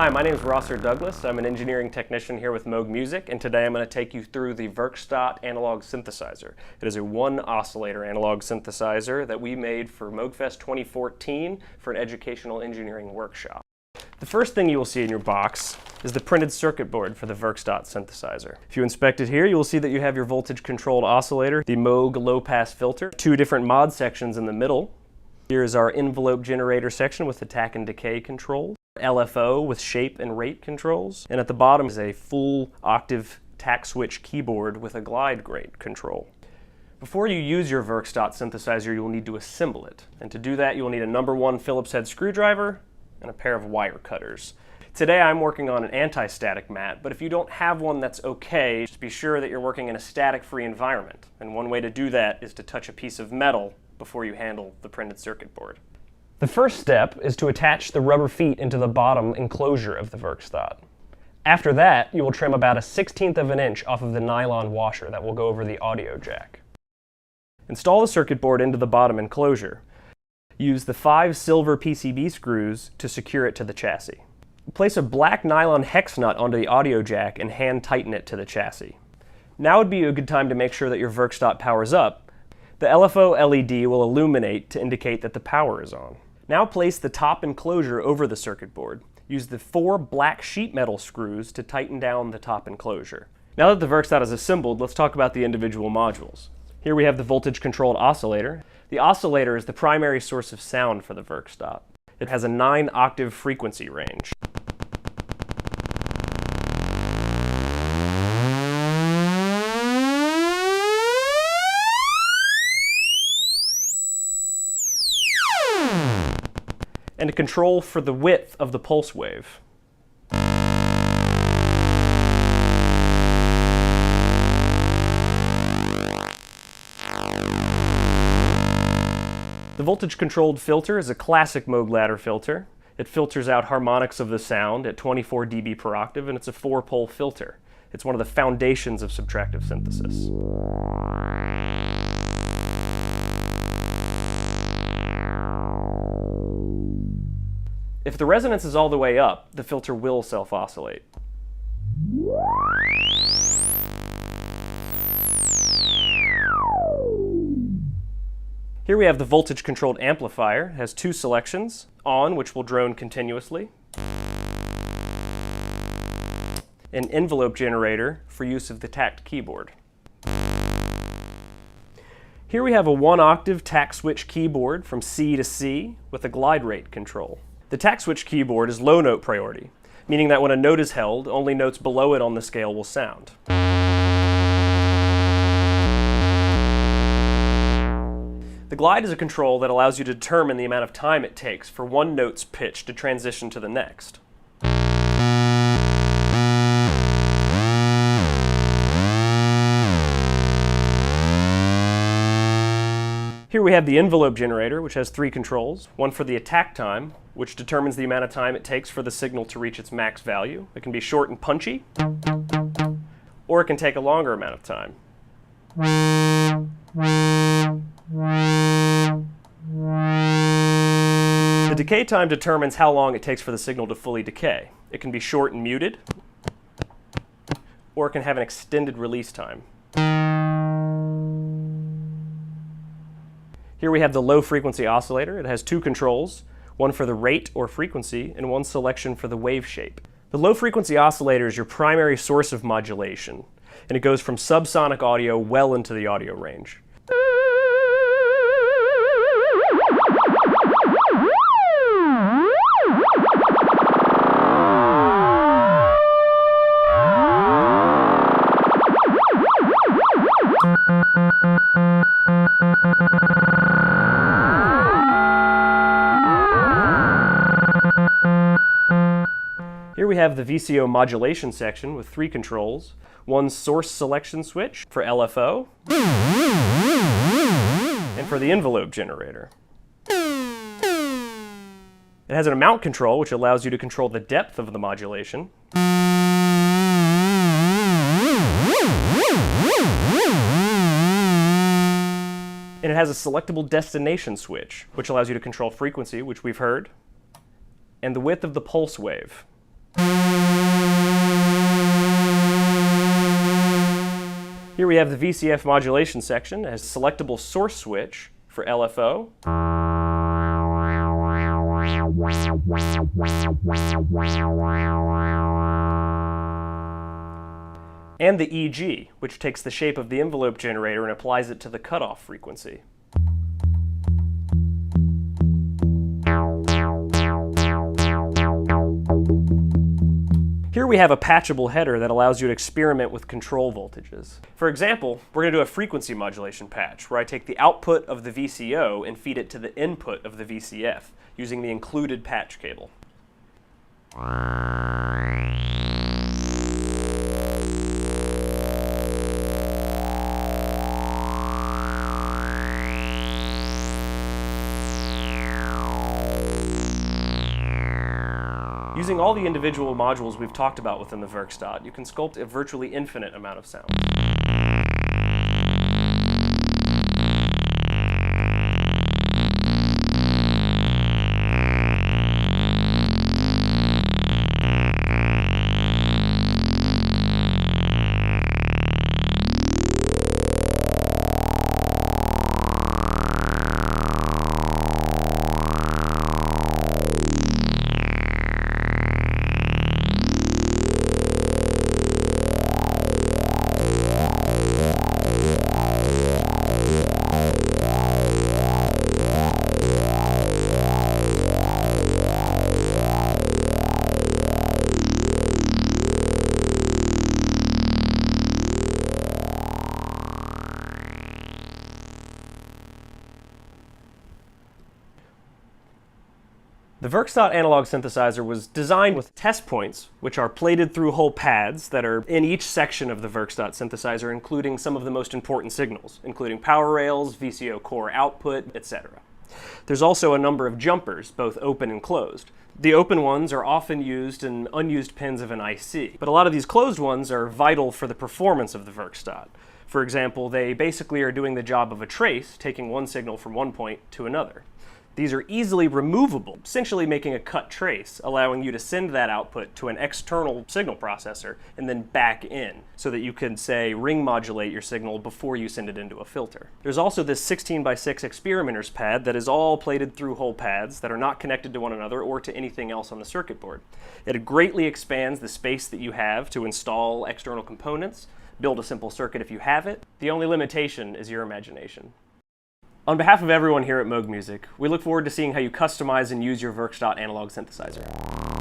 Hi, my name is Rosser Douglas. I'm an engineering technician here with Moog Music, and today I'm going to take you through the Werkstatt analog synthesizer. It is a one oscillator analog synthesizer that we made for MoogFest 2014 for an educational engineering workshop. The first thing you will see in your box is the printed circuit board for the Werkstatt synthesizer. If you inspect it here, you will see that you have your voltage controlled oscillator, the Moog low pass filter, two different mod sections in the middle. Here is our envelope generator section with attack and decay controls, LFO with shape and rate controls, and at the bottom is a full octave tack switch keyboard with a glide rate control. Before you use your Werkstatt synthesizer, you will need to assemble it. And to do that, you will need a number 1 Phillips head screwdriver and a pair of wire cutters. Today I'm working on an anti-static mat, but if you don't have one, that's okay. Just be sure that you're working in a static-free environment. And one way to do that is to touch a piece of metal before you handle the printed circuit board. The first step is to attach the rubber feet into the bottom enclosure of the Werkstatt. After that, you will trim about a 1/16 of an inch off of the nylon washer that will go over the audio jack. Install the circuit board into the bottom enclosure. Use the 5 silver PCB screws to secure it to the chassis. Place a black nylon hex nut onto the audio jack and hand tighten it to the chassis. Now would be a good time to make sure that your Werkstatt powers up. The LFO LED will illuminate to indicate that the power is on. Now place the top enclosure over the circuit board. Use the 4 black sheet metal screws to tighten down the top enclosure. Now that the Werkstatt is assembled, let's talk about the individual modules. Here we have the voltage controlled oscillator. The oscillator is the primary source of sound for the Werkstatt. It has a 9-octave frequency range. And a control for the width of the pulse wave. The voltage-controlled filter is a classic Moog ladder filter. It filters out harmonics of the sound at 24 dB per octave, and it's a 4-pole filter. It's one of the foundations of subtractive synthesis. If the resonance is all the way up, the filter will self-oscillate. Here we have the voltage-controlled amplifier. It has 2 selections, on, which will drone continuously, an envelope generator for use of the tacked keyboard. Here we have a 1-octave tack switch keyboard from C to C with a glide rate control. The tack switch keyboard is low note priority, meaning that when a note is held, only notes below it on the scale will sound. The glide is a control that allows you to determine the amount of time it takes for one note's pitch to transition to the next. Here we have the envelope generator, which has 3 controls. One for the attack time, which determines the amount of time it takes for the signal to reach its max value. It can be short and punchy, or it can take a longer amount of time. The decay time determines how long it takes for the signal to fully decay. It can be short and muted, or it can have an extended release time. Here we have the low frequency oscillator. It has 2 controls, one for the rate or frequency and one selection for the wave shape. The low frequency oscillator is your primary source of modulation, and it goes from subsonic audio well into the audio range. Here we have the VCO modulation section with 3 controls, one source selection switch for LFO, and for the envelope generator. It has an amount control, which allows you to control the depth of the modulation. And it has a selectable destination switch, which allows you to control frequency, which we've heard, and the width of the pulse wave. Here we have the VCF modulation section as selectable source switch for LFO. And the EG, which takes the shape of the envelope generator and applies it to the cutoff frequency. Here we have a patchable header that allows you to experiment with control voltages. For example, we're going to do a frequency modulation patch where I take the output of the VCO and feed it to the input of the VCF using the included patch cable. Using all the individual modules we've talked about within the Werkstatt, you can sculpt a virtually infinite amount of sound. The Werkstatt analog synthesizer was designed with test points, which are plated through hole pads that are in each section of the Werkstatt synthesizer, including some of the most important signals, including power rails, VCO core output, etc. There's also a number of jumpers, both open and closed. The open ones are often used in unused pins of an IC, but a lot of these closed ones are vital for the performance of the Werkstatt. For example, they basically are doing the job of a trace, taking one signal from one point to another. These are easily removable, essentially making a cut trace, allowing you to send that output to an external signal processor and then back in, so that you can, say, ring modulate your signal before you send it into a filter. There's also this 16x6 experimenter's pad that is all plated through hole pads that are not connected to one another or to anything else on the circuit board. It greatly expands the space that you have to install external components, build a simple circuit if you have it. The only limitation is your imagination. On behalf of everyone here at Moog Music, we look forward to seeing how you customize and use your Werkstatt analog synthesizer.